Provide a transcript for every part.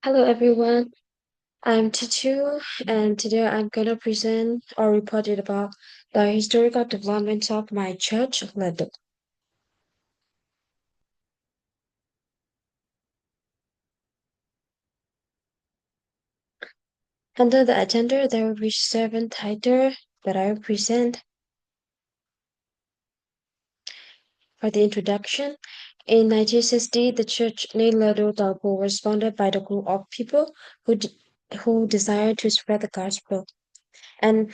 Hello everyone, I'm Tichu and today I'm gonna present or report it about the historical developments of my church, Ledo. Under the agenda, there will be 7 titles that I will present. For the introduction, in 1960, the church named Ledo Dalpo was founded by the group of people who desired to spread the gospel. And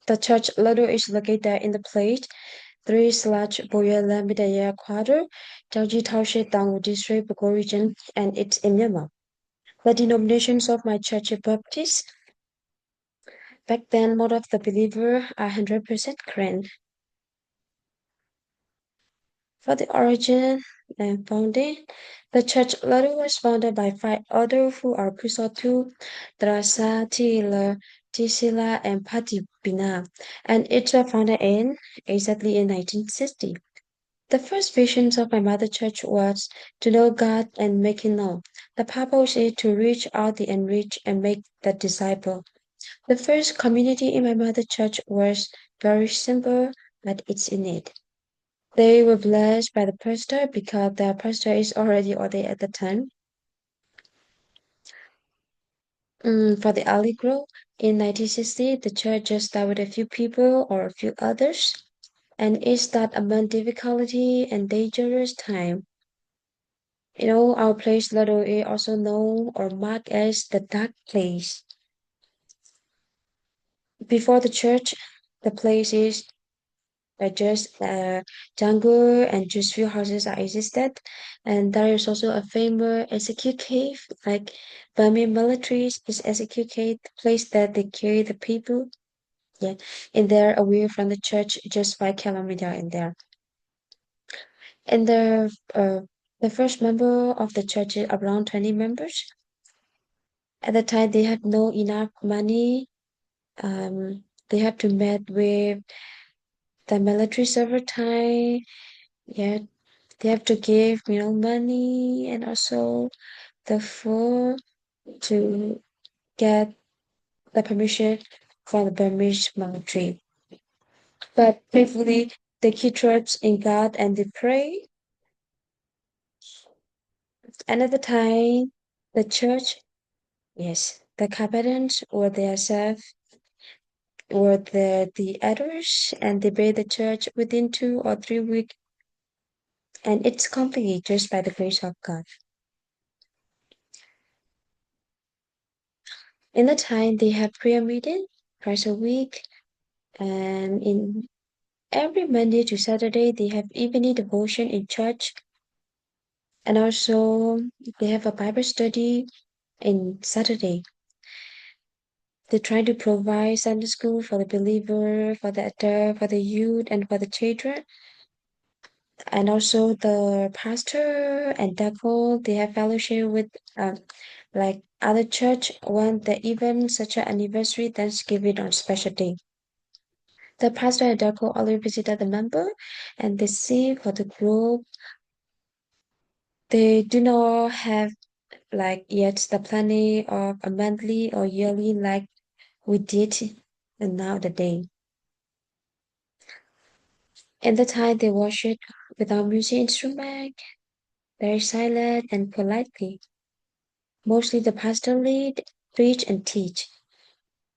the church Ledo is located in the place 3/Boya Midaya Quarter, Jiaoji Township, Dangwu District, Bogor Region, and it's in Myanmar. The denominations of my church is Baptist. Back then, most of the believers are 100% Korean. For the origin and founding, the church later was founded by 5 others who are Pusotu, Drasa, Tila, Tisila, and Patibina, and each were founded exactly in 1960. The first visions of my mother church was to know God and make Him known. The purpose is to reach out the enriched and make the disciple. The first community in my mother church was very simple, but it's in it. They were blessed by the pastor because the pastor is already ordained at the time. For the early growth, in 1960, the church just started with a few people or a few others, and it started among difficulty and dangerous time. Our place Lado is also known or marked as the dark place. Before the church, the place is just jungle and just few houses are existed. And there is also a famous execute cave, like Burmese militaries is execute cave, the place that they carry the people. Yeah, in there away from the church, just 5 kilometers in there. And the first member of the church is around 20 members. At the time, they have no enough money. They have to meet with the military several time. Yeah, they have to give money and also the food to get the permission from the Burmese military. But faithfully, they keep trust in God and they pray. And at the time, the church, yes, the captains or their self or the elders and they build the church within 2 or 3 weeks, and it's completely just by the grace of God. In the time they have prayer meeting twice a week, and in every Monday to Saturday they have evening devotion in church, and also they have a Bible study in Saturday. They try to provide Sunday school for the believer, for the adult, for the youth, and for the children. And also the pastor and deacon, they have fellowship with like other church when the event such an anniversary, Thanksgiving on special day. The pastor and deacon always visited the member and they see for the group. They do not have like yet the planning of a monthly or yearly like we did and now the day. In the time they worship without music instrument, very silent and politely. Mostly the pastor lead, preach and teach.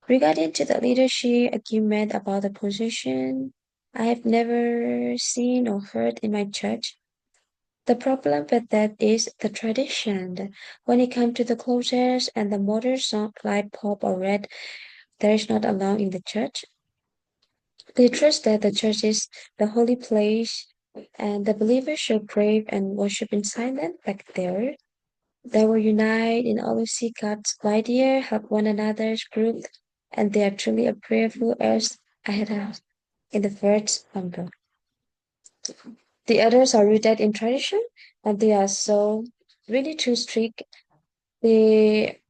Regarding to the leadership argument about the position, I have never seen or heard in my church. The problem with that is the tradition. When it comes to the clothes and the modern song like pop or red, there is not allowed in the church. They trust that the church is the holy place and the believers should pray and worship in silence like there. They will unite in all see God's idea, help one another's group, and they are truly a prayerful as I had asked in the first number. The others are rooted in tradition and they are so really too strict. They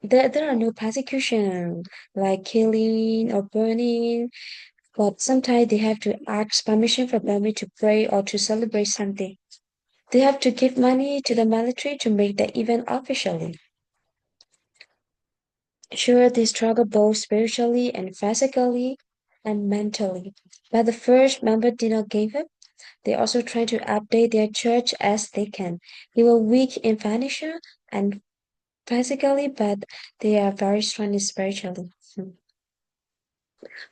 there are no persecution like killing or burning, but sometimes they have to ask permission from family to pray or to celebrate something. They have to give money to the military to make the event officially. Sure, they struggle both spiritually and physically and mentally. But the first member did not give up. They also try to update their church as they can. They were weak in financial and physically, but they are very strong spiritually.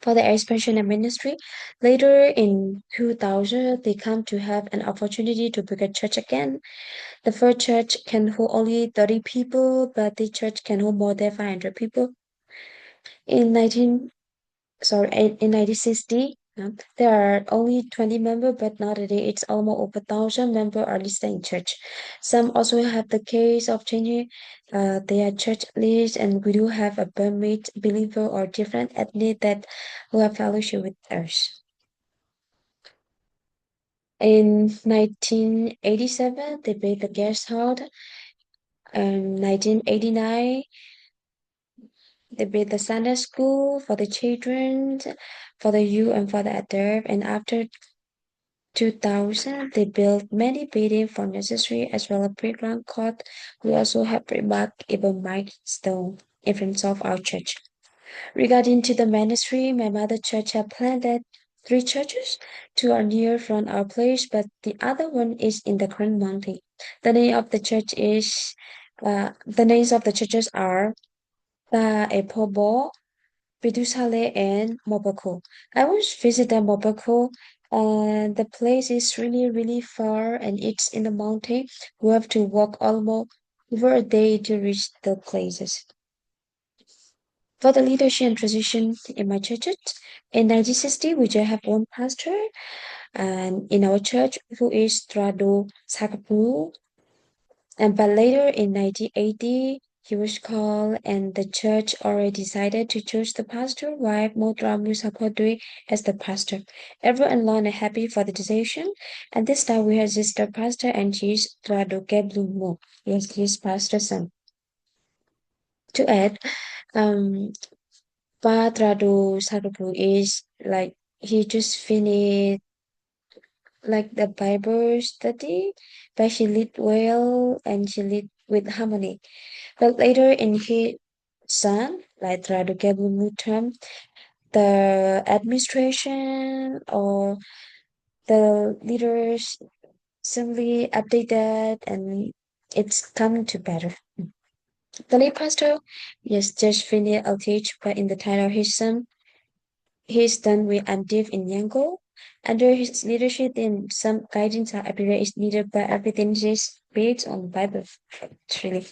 For the expansion and ministry, later in 2000, they come to have an opportunity to build a church again. The first church can hold only 30 people, but the church can hold more than 500 people. In 1960, there are only 20 members, but nowadays it's almost over 1,000 members are listed in church. Some also have the case of changing their church list, and we do have a Burmese believer or different ethnic that who have fellowship with us. In 1987, they built the guest house. In 1989, they built the Sunday school for the children, for the youth, and for the adult. And after 2000, they built many buildings for necessary as well as playground court. We also have remarkable milestone in front of our church. Regarding to the ministry, my mother church have planted three churches. Two are near from our place, but the other one is in the Grand Mountain. The name of the church is the names of the churches are Ta Epobo, Pidusale, and Moboko. I once visited Moboko, and the place is really, really far, and it's in the mountain. We have to walk almost over a day to reach the places. For the leadership and transition in my church, in 1960, we just have one pastor, and in our church, who is Trado Sakapu. And but later in 1980, he was called, and the church already decided to choose the pastor, while Motra Musapodui as the pastor. Everyone alone are happy for the decision, and this time we have sister pastor, and she's Trado Geblumo. Yes, his pastor's son. To add, um, Patrado Sakapu is like he just finished like the Bible study, but she lead well and she lead with harmony. But later in his son, like Radugabu term, the administration or the leaders simply updated and it's coming to better. The lead pastor, yes, just finished LTH, but in the title of his son, he's done with Andiv in Yango. Under his leadership, then some guidance are appeared is needed, but everything is based on Bible. Really,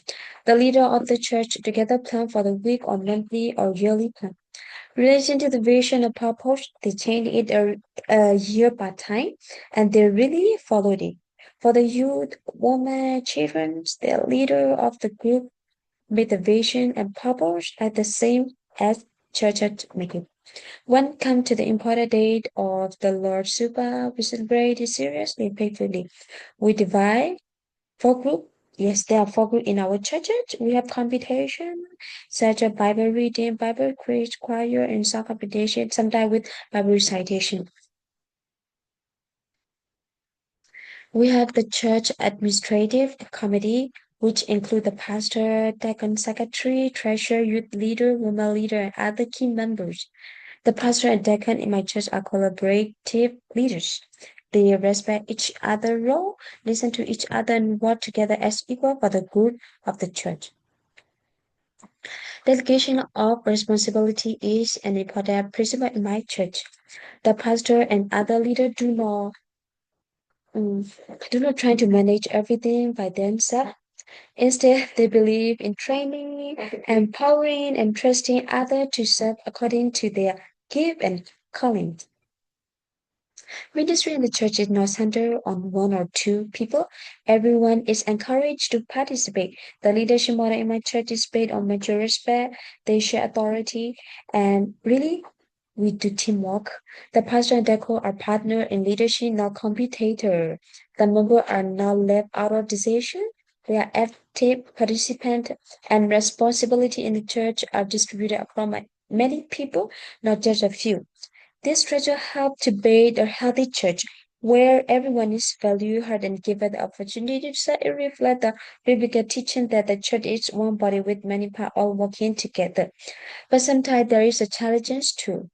the leader of the church together plan for the week or monthly or yearly plan. Relation to the vision and purpose, they change it a year by time, and they really followed it. For the youth, women, children, the leader of the group made the vision and purpose at the same as church make it. When come to the important date of the Lord's Supper, we celebrate it seriously, faithfully. We divide four group. Yes, there are four group in our churches. We have competition, such as Bible reading, Bible quiz, choir, and song competition, sometimes with Bible recitation. We have the church administrative committee, which include the pastor, deacon, secretary, treasurer, youth leader, women leader, and other key members. The pastor and deacon in my church are collaborative leaders. They respect each other's role, listen to each other, and work together as equal for the good of the church. Delegation of responsibility is an important principle in my church. The pastor and other leaders um, do not try to manage everything by themselves. Instead, they believe in training, empowering, and trusting others to serve according to their gift and calling. Ministry in the church is not centered on one or two people. Everyone is encouraged to participate. The leadership model in my church is based on mutual respect, they share authority, and really, we do teamwork. The pastor and deacon are partner in leadership, not competitor. The members are not left out of decision. They are active participant, and responsibility in the church are distributed across many people, not just a few. This treasure helped to build a healthy church. where everyone is valued, heard, and given the opportunity to set it reflect the biblical teaching that the church is one body with many parts all working together. But sometimes there is a challenge too.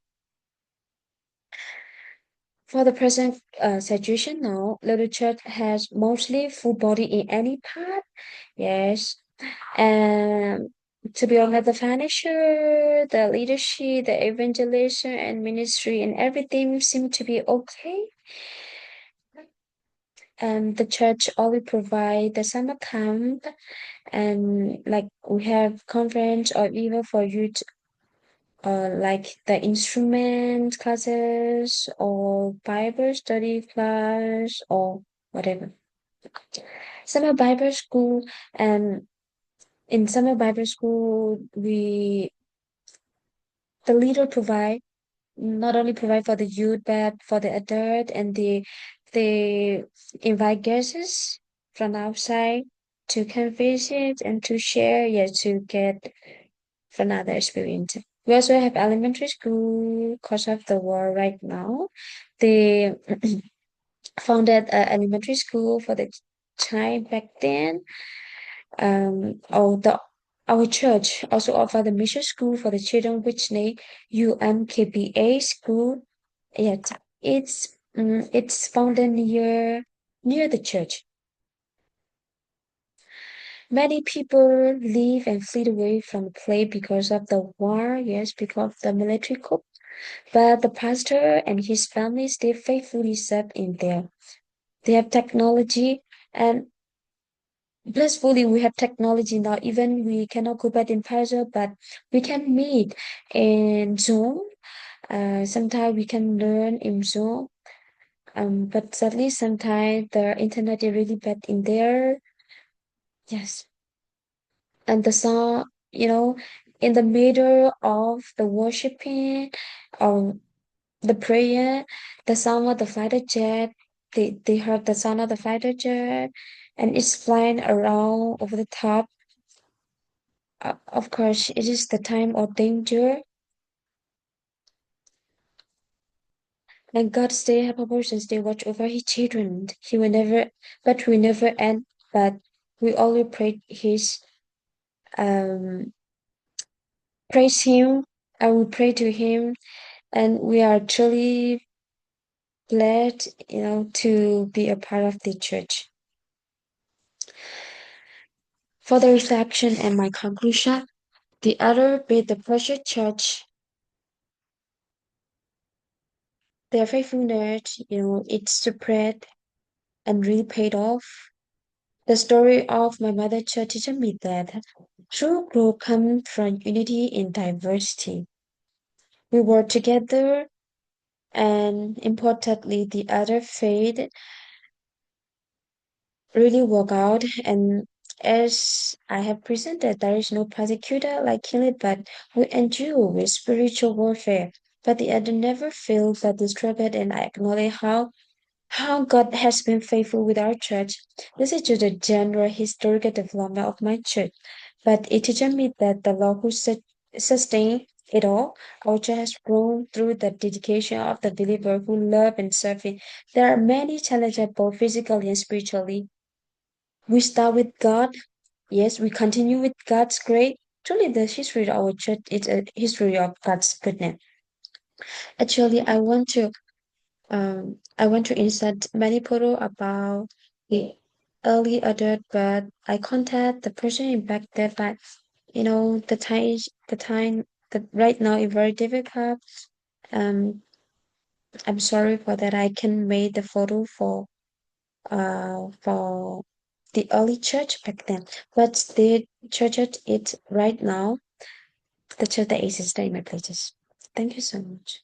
For the present situation now, little church has mostly full body in any part. Yes. And to be honest, the financial, the leadership, the evangelism and ministry and everything seem to be okay. And the church only provide the summer camp and like we have conference or even for youth like the instrument classes or Bible study class or whatever. Summer Bible school and in summer Bible school we the leader provide not only provide for the youth but for the adult and they invite guests from outside to come visit and to share, yeah, to get another experience. We also have elementary school because of the war right now. They founded an elementary school for the child back then. The our church also offer the mission school for the children, which name UMKBA school. Yet it's founded near the church. Many people leave and flee away from the place because of the war. Yes, because of the military coup. But the pastor and his family stay faithfully serve in there. They have technology and blissfully we have technology now. Even we cannot go back in person, but we can meet in Zoom. Sometimes we can learn in Zoom. But sadly sometimes the internet is really bad in there. Yes. And the song, in the middle of the worshiping, um the prayer, the sound of the fighter jet, they heard the sound of the fighter jet and it's flying around over the top. Of course, it is the time of danger and God stay have a person stay watch over his children. He will never, but we never end, but we always um, praise him and we pray to him and we are truly glad, to be a part of the church. For the reflection and my conclusion, the other bit the Persian church, their faithfulness, it's spread and really paid off. The story of my mother church teaches me that true growth comes from unity in diversity. We work together and importantly the other faith really work out and as I have presented, there is no persecutor like killing, but we endure with spiritual warfare. But the other never fails but the struggle and I acknowledge how God has been faithful with our church. This is just a general historical development of my church, but it teaches me that the Lord who sustained it all, our church has grown through the dedication of the believer who love and serve Him. There are many challenges both physically and spiritually. We start with God. Yes, we continue with God's grace. Truly, the history of our church is a history of God's goodness. Actually, I want to insert many photo about the early adult, but I contact the person impacted, but the time that right now is very difficult. Um, I'm sorry for that. I can make the photo for the early church back then, but the church it right now, the church that exists in my places. Thank you so much.